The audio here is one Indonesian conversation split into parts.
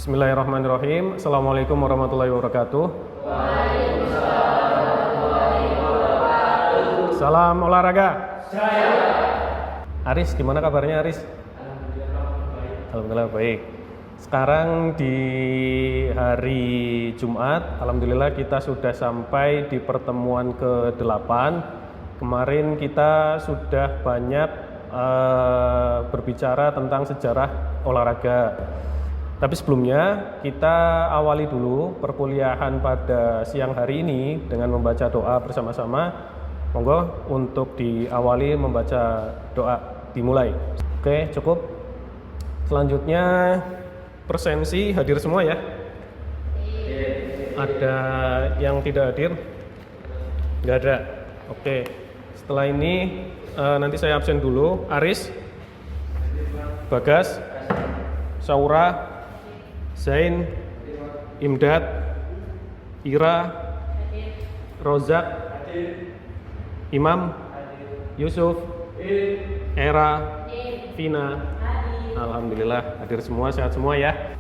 Bismillahirrahmanirrahim. Assalamualaikum warahmatullahi wabarakatuh. Salam olahraga. Aris, gimana kabarnya Aris? Alhamdulillah baik. Sekarang di hari Jumat, alhamdulillah kita sudah sampai di pertemuan ke-8. Kemarin kita sudah banyak berbicara tentang sejarah olahraga. Tapi sebelumnya kita awali dulu perkuliahan pada siang hari ini dengan membaca doa bersama-sama. Monggo untuk diawali membaca doa, dimulai. Oke, cukup. Selanjutnya presensi hadir semua ya? Ada yang tidak hadir? Nggak ada. Oke. Setelah ini nanti saya absen dulu. Aris, Bagas, Saura, Zain, Imdad, Ira, Rozak, Imam, Yusuf, Era, Vina. Alhamdulillah hadir semua, sehat semua ya.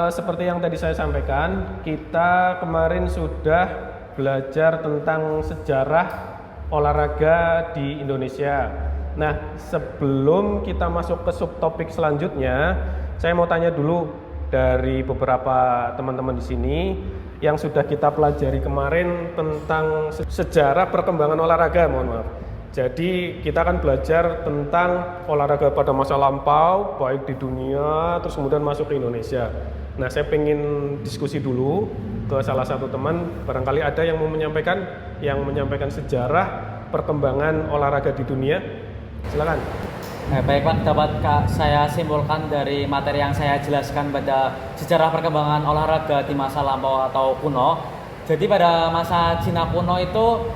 Seperti yang tadi saya sampaikan, kita kemarin sudah belajar tentang sejarah olahraga di Indonesia. Nah, sebelum kita masuk ke subtopik selanjutnya, saya mau tanya dulu dari beberapa teman-teman di sini yang sudah kita pelajari kemarin tentang sejarah perkembangan olahraga, mohon maaf. Jadi kita akan belajar tentang olahraga pada masa lampau, baik di dunia, terus kemudian masuk ke Indonesia. Nah, saya pengen diskusi dulu ke salah satu teman, barangkali ada yang mau menyampaikan sejarah perkembangan olahraga di dunia. Silakan. Baik Pak, dapat saya simpulkan dari materi yang saya jelaskan pada sejarah perkembangan olahraga di masa lampau atau kuno. Jadi pada masa Cina kuno itu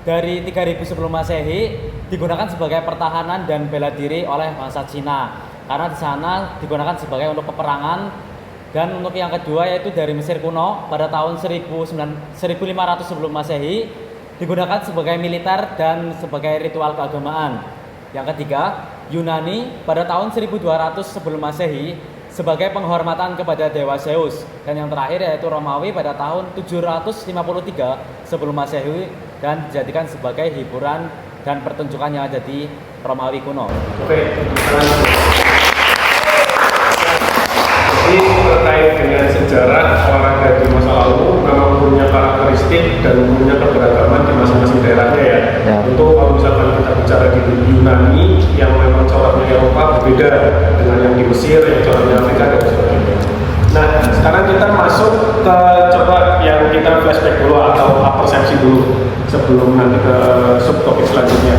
dari 3000 sebelum Masehi digunakan sebagai pertahanan dan bela diri oleh bangsa Cina. Karena di sana digunakan sebagai untuk peperangan. Dan untuk yang kedua yaitu dari Mesir kuno pada tahun 1500 sebelum Masehi digunakan sebagai militer dan sebagai ritual keagamaan. Yang ketiga, Yunani pada tahun 1200 sebelum Masehi sebagai penghormatan kepada dewa Zeus. Dan yang terakhir yaitu Romawi pada tahun 753 sebelum Masehi dan dijadikan sebagai hiburan dan pertunjukan yang ada di Romawi kuno. Oke, ini terkait dengan sejarah olahraga di masa lalu memang punya karakteristik dan punya keberagaman di masing-masing daerahnya ya. Untuk kalau misalkan kita bicara di Yunani yang memang coraknya Eropa berbeda dengan yang di Mesir yang coraknya Afrika dan sebagainya. Nah, sekarang kita masuk ke coba yang kita flashback dulu atau persepsi dulu sebelum nanti ke subtopik selanjutnya.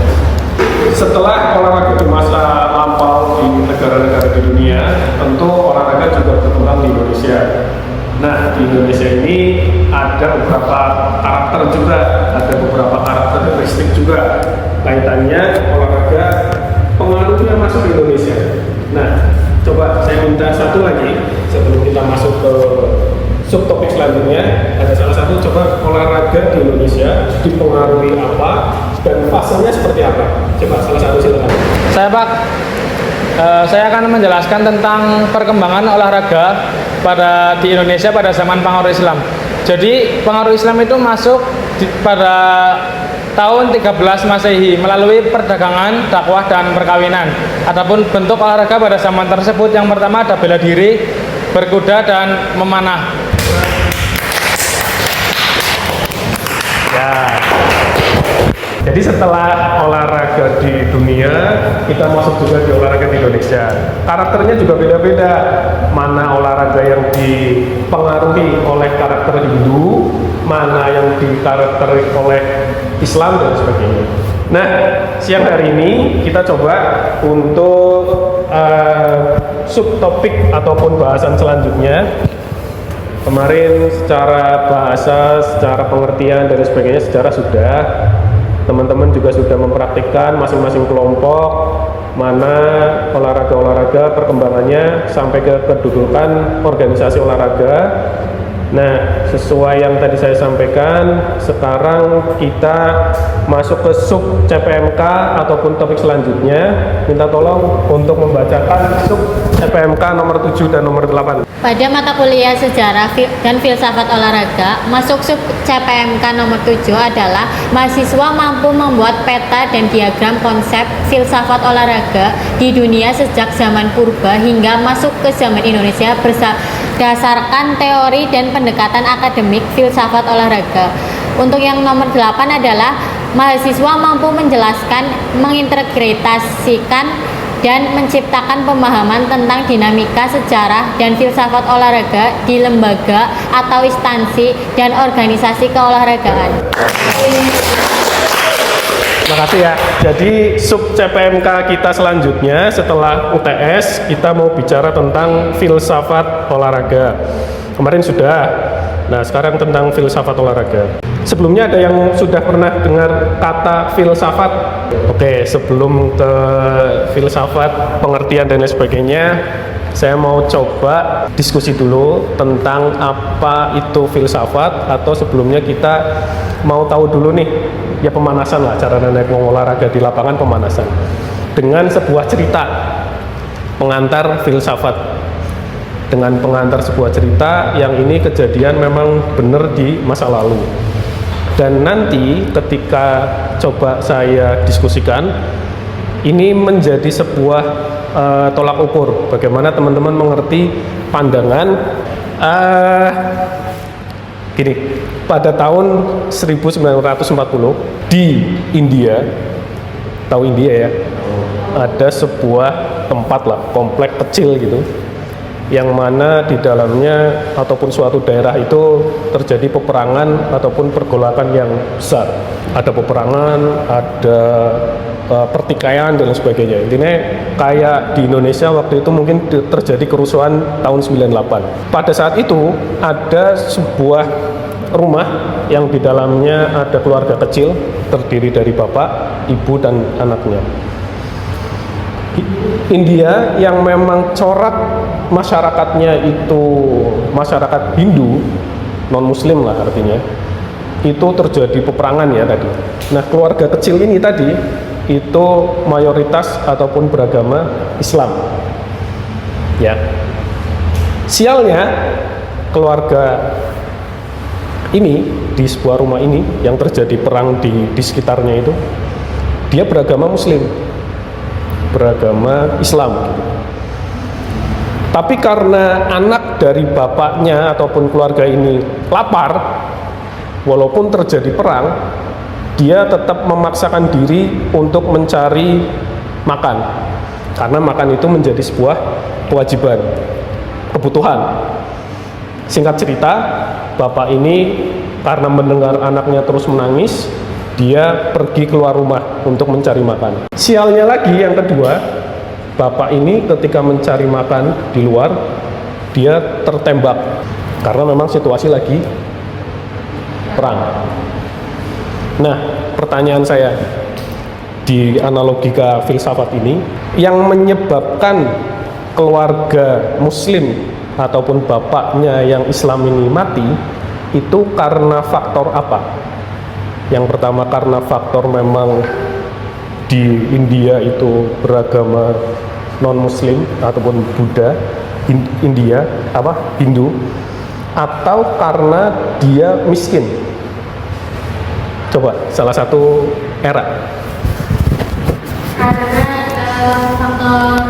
Setelah olahraga di masa lampau di negara-negara di dunia, tentu olahraga juga berkembang di Indonesia. Nah, di Indonesia ini ada beberapa karakter juga, ada beberapa karakteristik juga kaitannya olahraga pengaruhnya masuk ke Indonesia. Nah, coba saya minta satu lagi sebelum kita masuk ke subtopik selanjutnya. Ada salah satu coba olahraga di Indonesia dipengaruhi apa dan fasenya seperti apa? Coba salah satu silakan. Saya Pak, saya akan menjelaskan tentang perkembangan olahraga di Indonesia pada zaman pengaruh Islam. Jadi pengaruh Islam itu masuk pada tahun 13 Masehi melalui perdagangan, dakwah dan perkawinan. Adapun bentuk olahraga pada zaman tersebut yang pertama ada bela diri, berkuda dan memanah. Ya. Jadi setelah olahraga di dunia, kita masuk juga di olahraga di Indonesia. Karakternya juga beda-beda. Mana olahraga yang dipengaruhi oleh karakter Hindu, mana yang dikarakterisasi oleh Islam dan sebagainya. Nah, siang hari ini kita coba untuk subtopik ataupun bahasan selanjutnya. Kemarin secara bahasa, secara pengertian dan sebagainya secara sudah. Teman-teman juga sudah mempraktikkan masing-masing kelompok mana olahraga-olahraga perkembangannya sampai ke kedudukan organisasi olahraga. Nah, sesuai yang tadi saya sampaikan, sekarang kita masuk ke sub CPMK ataupun topik selanjutnya. Minta tolong untuk membacakan sub CPMK nomor 7 dan nomor 8. Pada mata kuliah sejarah dan filsafat olahraga, masuk sub CPMK nomor 7 adalah mahasiswa mampu membuat peta dan diagram konsep filsafat olahraga di dunia sejak zaman purba hingga masuk ke zaman Indonesia berdasarkan teori dan pendekatan akademik filsafat olahraga. Untuk yang nomor 8 adalah mahasiswa mampu menjelaskan, mengintegrasikan dan menciptakan pemahaman tentang dinamika sejarah dan filsafat olahraga di lembaga atau instansi dan organisasi keolahragaan. Terima kasih ya. Jadi sub CPMK kita selanjutnya setelah UTS kita mau bicara tentang filsafat olahraga. Kemarin sudah. Nah, sekarang tentang filsafat olahraga. Sebelumnya ada yang sudah pernah dengar kata filsafat? Oke, sebelum ke filsafat, pengertian dan lain sebagainya, saya mau coba diskusi dulu tentang apa itu filsafat, atau sebelumnya kita mau tahu dulu nih, ya pemanasan lah, cara naik olahraga di lapangan pemanasan. Dengan sebuah cerita pengantar filsafat. Dengan pengantar sebuah cerita yang ini kejadian memang benar di masa lalu. Dan nanti ketika coba saya diskusikan, ini menjadi sebuah tolak ukur bagaimana teman-teman mengerti pandangan gini. Pada tahun 1940 di India, tahu India ya, ada sebuah tempat lah, komplek kecil gitu, yang mana di dalamnya ataupun suatu daerah itu terjadi peperangan ataupun pergolakan yang besar. Ada peperangan, ada pertikaian dan sebagainya. Intinya kayak di Indonesia waktu itu mungkin terjadi kerusuhan tahun 98. Pada saat itu ada sebuah rumah yang di dalamnya ada keluarga kecil terdiri dari bapak, ibu dan anaknya. India yang memang corak masyarakatnya itu masyarakat Hindu, non Muslim lah artinya, itu terjadi peperangan ya tadi. Nah, keluarga kecil ini tadi itu mayoritas ataupun beragama Islam. Ya. Sialnya keluarga ini di sebuah rumah ini yang terjadi perang di sekitarnya itu, dia beragama Muslim, beragama Islam. Tapi karena anak dari bapaknya ataupun keluarga ini lapar, walaupun terjadi perang, dia tetap memaksakan diri untuk mencari makan, karena makan itu menjadi sebuah kewajiban, kebutuhan. Singkat cerita, bapak ini karena mendengar anaknya terus menangis, dia pergi keluar rumah untuk mencari makan. Sialnya lagi yang kedua, bapak ini ketika mencari makan di luar, dia tertembak karena memang situasi lagi perang. Nah, pertanyaan saya di analogika filsafat ini, yang menyebabkan keluarga Muslim ataupun bapaknya yang Islam ini mati, itu karena faktor apa? Yang pertama karena faktor memang di India itu beragama non-Muslim ataupun Buddha, India Hindu, atau karena dia miskin. Coba salah satu era. Karena faktor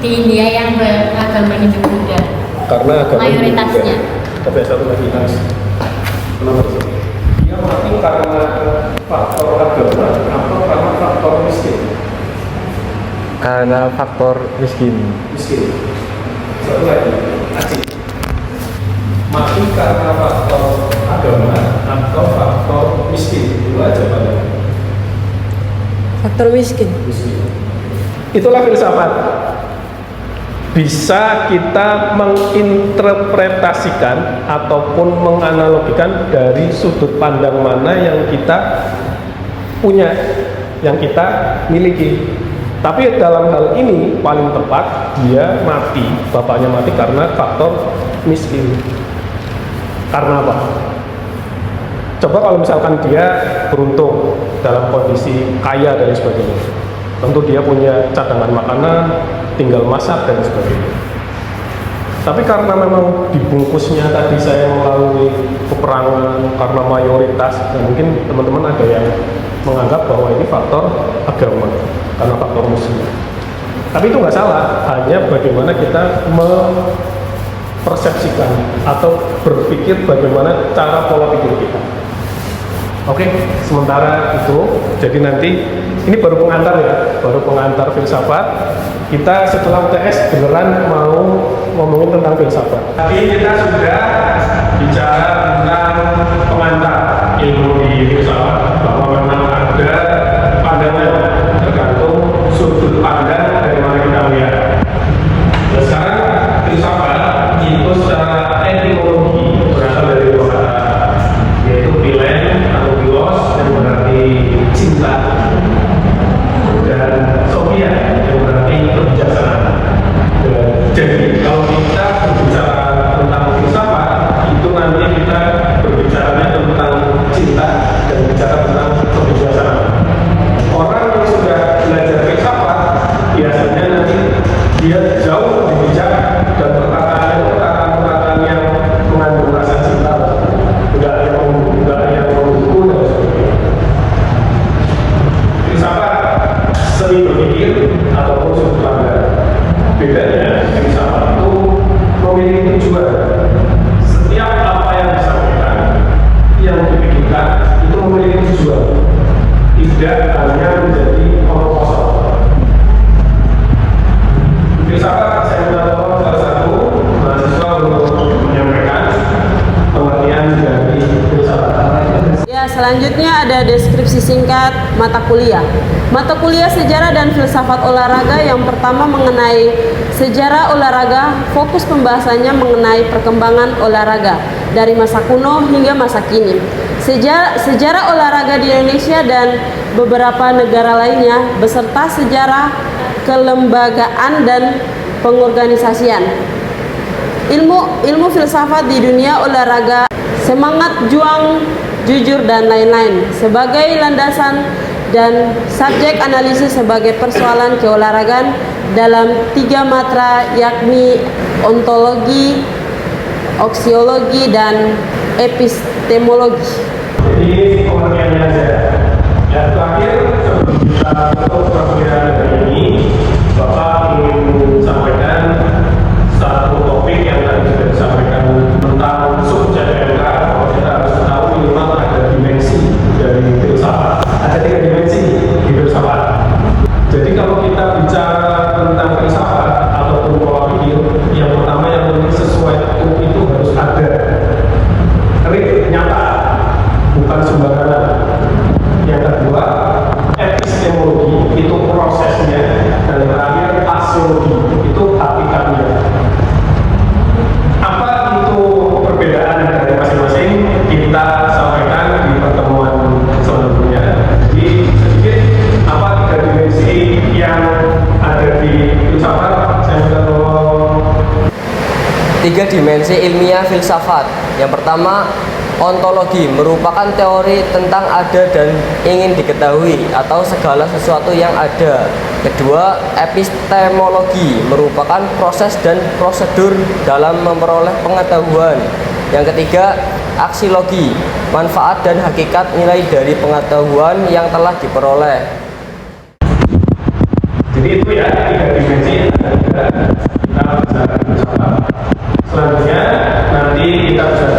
di India yang beragama Hindu Buddha. Karena agama mayoritasnya. Tapi satu lagi kenapa sih? Dia mati karena faktor agama atau karena faktor miskin? Karena faktor miskin. Miskin. Satu lagi, Acik. Mati karena faktor agama atau faktor miskin? Dua jawabannya. Faktor miskin. Itulah filsafat. Bisa kita menginterpretasikan ataupun menganalogikan dari sudut pandang mana yang kita punya, yang kita miliki. Tapi dalam hal ini paling tepat dia mati, bapaknya mati karena faktor miskin. Karena apa? Coba kalau misalkan dia beruntung dalam kondisi kaya dan sebagainya, tentu dia punya cadangan makanan, tinggal masak dan sebagainya. Tapi karena memang dibungkusnya tadi saya melalui peperangan karena mayoritas, dan mungkin teman-teman ada yang menganggap bahwa ini faktor agama karena faktor muslim. Tapi itu nggak salah, hanya bagaimana kita mempersepsikan atau berpikir bagaimana cara pola pikir kita. Oke, sementara itu, jadi nanti ini baru pengantar ya, baru pengantar filsafat. Kita setelah UTS beneran mau ngomongin tentang filsafat. Tadi kita sudah bicara tentang pengantar ilmu di filsafat, bahwa memang ada pandangan tergantung sudut pandang dari mana kita melihat. Nah, sekarang filsafat itu secara etimologi berasal dari dua kata, yaitu philen atau philos yang berarti cinta, dan sophia yang berarti kebijaksanaan. Jadi kalau kita berbicara tentang filsafat, itu nanti kita berbicara tentang cinta dan bicara tentang kebijaksanaan. Orang yang sudah belajar filsafat biasanya nanti dia jauh lebih bijak dan perkataan yang mengandung rasa cinta, enggak yang membuku dan sebagainya. Filsafat seni berpikir ataupun sudut pandang. Bedanya filsafat itu memiliki tujuan. Setiap apa yang disampaikan, yang dipikirkan itu memiliki tujuan, tidak hanya menjadi omong kosong. Filsafat saya mencoba salah satu mahasiswa untuk menyampaikan pengertian dari filsafat. Ya, selanjutnya ada deskripsi singkat mata kuliah. Mata kuliah sejarah dan filsafat olahraga yang pertama mengenai sejarah olahraga, fokus pembahasannya mengenai perkembangan olahraga dari masa kuno hingga masa kini. Sejarah olahraga di Indonesia dan beberapa negara lainnya beserta sejarah kelembagaan dan pengorganisasian. Ilmu filsafat di dunia olahraga, semangat juang, jujur dan lain-lain sebagai landasan dan subjek analisis sebagai persoalan keolahragaan dalam 3 matra yakni ontologi, aksiologi dan epistemologi. Jadi pengertiannya aja. Yang terakhir sebelum kita tutup perkuliahan hari ini, Bapak ingin sampaikan satu topik yang tadi sudah disampaikan tentang subjek MK, bahwa kita harus tahu minimal ada dimensi dari filsafat. Ada 3 dimensi di filsafat. Jadi kalau kita bicara tentang filsafat ataupun pola pikir, yang pertama yang penting sesuatu itu harus ada, real, nyata, bukan sembarangan. Yang kedua, epistemologi itu prosesnya, dan yang terakhir aksiologi itu hakikatnya. Apa itu perbedaan dari masing-masing kita sampaikan di pertemuan sebelumnya. Jadi sedikit apa 3 dimensi yang ada di filsafat. Saya sudah tolong 3 dimensi ilmiah filsafat. Yang pertama, ontologi merupakan teori tentang ada dan ingin diketahui atau segala sesuatu yang ada. Kedua, epistemologi merupakan proses dan prosedur dalam memperoleh pengetahuan. Yang ketiga, aksiologi, manfaat dan hakikat nilai dari pengetahuan yang telah diperoleh. Jadi itu ya 3 dimensi yang ada kita bicara filsafat. Selanjutnya nanti kita bisa